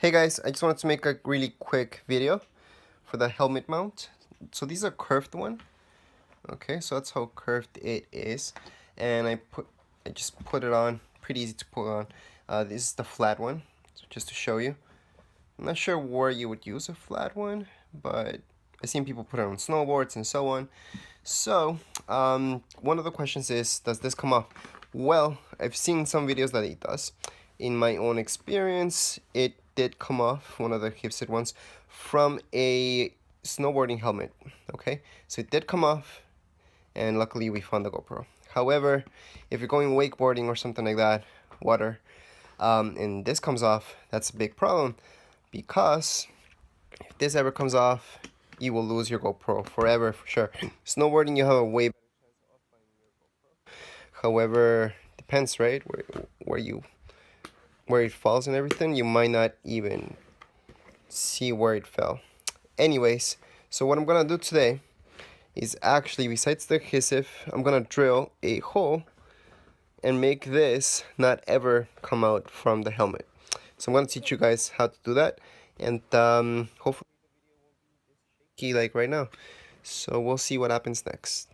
Hey guys, I just wanted to make a really quick video for the helmet mount. So these are curved one. Okay, so that's how curved it is. And I just put it on, pretty easy to put on. This is the flat one, so just to show you. I'm not sure where you would use a flat one, but I've seen people put it on snowboards and so on. So, one of the questions is, does this come off? Well, I've seen some videos that it does. In my own experience, it did come off, one of the Adhesive ones, from a snowboarding helmet. Okay, so it did come off, and luckily we found the GoPro. However, if you're going wakeboarding or something like that, water, and this comes off, that's a big problem, because if this ever comes off, you will lose your GoPro forever for sure. Snowboarding, you have a way better chance of finding your GoPro. However, depends, right? Where it falls and everything, you might not even see where it fell. Anyways, so what I'm gonna do today is actually, besides the adhesive, I'm gonna drill a hole and make this not ever come out from the helmet. So I'm gonna teach you guys how to do that, and hopefully the video won't be this shaky like right now. So we'll see what happens next.